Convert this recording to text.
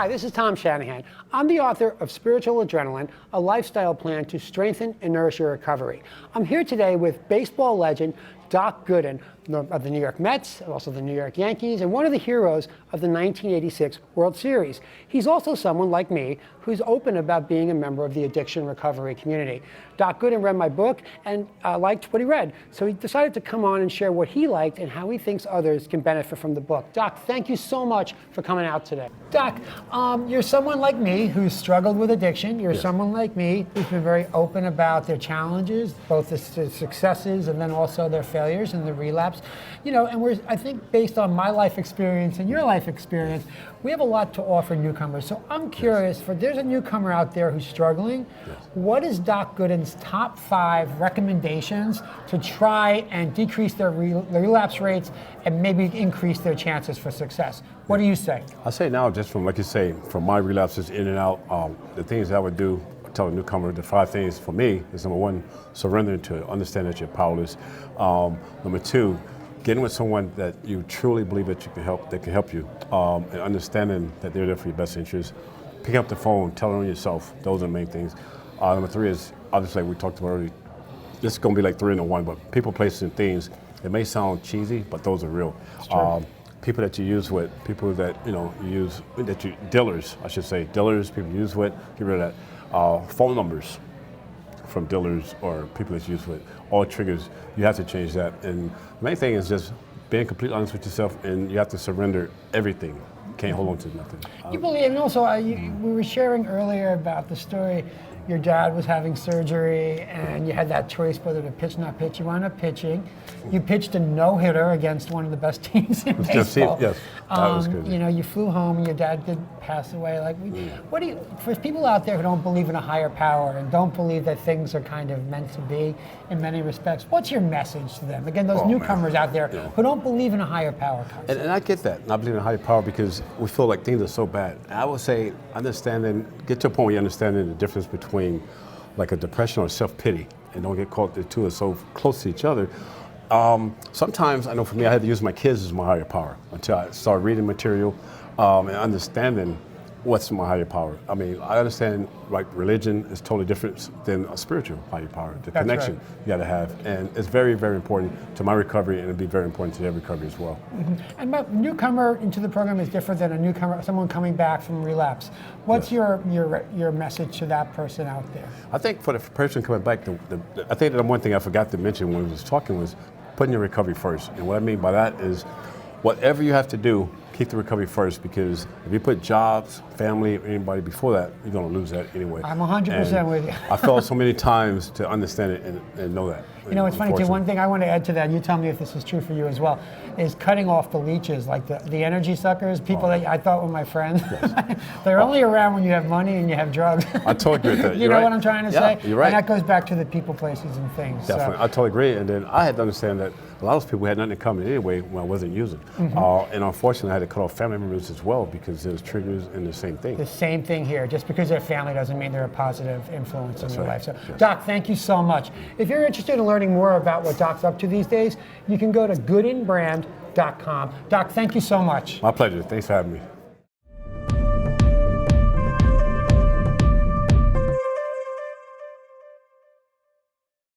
Hi, this is Tom Shanahan. I'm the author of Spiritual Adrenaline, a lifestyle plan to strengthen and nourish your recovery. I'm here today with baseball legend Doc Gooden of the New York Mets, also the New York Yankees, and one of the heroes of the 1986 World Series. He's also someone like me who's open about being a member of the addiction recovery community. Doc Gooden read my book and liked what he read, so he decided to come on and share what he liked and how he thinks others can benefit from the book. Doc, thank you so much for coming out today. Doc, you're someone like me who's struggled with addiction. You're someone like me who's been very open about their challenges, both the successes and then also their failures and the relapse. You know, and I think based on my life experience and your life experience, we have a lot to offer newcomers. So I'm curious, there's a newcomer out there who's struggling. What is Doc Gooden's top 5 recommendations to try and decrease their relapse rates and maybe increase their chances for success? What do you say? I say now, just from, like you say, from my relapses in and out, the things I would do, tell a newcomer, the 5 things for me is: number 1, surrendering to it, understand that you're powerless. Number 2, getting with someone that you truly believe that can help you, and understanding that they're there for your best interest. Picking up the phone, telling on yourself. Those are the main things. Number 3 is, obviously, like we talked about earlier, this is going to be like 3 in 1, but people, places, and things. It may sound cheesy, but those are real. People that you use with, people that dealers, I should say, dealers, people you use with, get rid of that. Phone numbers from dealers or people that you use with, all triggers, you have to change that. And the main thing is just being completely honest with yourself, and you have to surrender everything. You can't hold on to nothing. You believe, and also we were sharing earlier about the story. Your dad was having surgery, and you had that choice whether to pitch or not pitch. You wound up pitching. You pitched a no-hitter against one of the best teams in baseball. Yes, that was good. You know, you flew home, and your dad did pass away. Like, what do you? For people out there who don't believe in a higher power and don't believe that things are kind of meant to be in many respects, what's your message to them? Again, those newcomers out there who don't believe in a higher power concept. And I get that, not believing in a higher power, because we feel like things are so bad. And I would say, get to a point where you understand the difference between like a depression or self-pity, and don't get caught. The two are so close to each other. Sometimes, I know for me, I had to use my kids as my higher power until I started reading material and understanding what's my higher power. I mean, I understand like religion is totally different than a spiritual higher power. The connection you got to have, and it's very, very important to my recovery, and it'll be very important to their recovery as well. And my newcomer into the program is different than a newcomer, someone coming back from relapse. What's your message to that person out there? I think for the person coming back, I think that one thing I forgot to mention when we was talking was putting your recovery first. And what I mean by that is, whatever you have to do, keep the recovery first, because if you put jobs, family, or anybody before that, you're going to lose that anyway. I'm 100% with you. I felt so many times to understand it and know that. You know, it's funny too, one thing I want to add to that, you tell me if this is true for you as well, is cutting off the leeches, like the energy suckers, people that I thought were my friends. Yes. They're only around when you have money and you have drugs. I totally agree with that. You know what I'm trying to say? You're right. And that goes back to the people, places, and things. Definitely, I totally agree. And then I had to understand that a lot of people had nothing in common anyway when I wasn't using. And unfortunately, I had to cut off family members as well, because there's triggers in the same thing. The same thing here. Just because they're family doesn't mean they're a positive influence in your life. So, Doc, thank you so much. If you're interested in learning more about what Doc's up to these days, you can go to goodenbrand.com. Doc, thank you so much. My pleasure. Thanks for having me.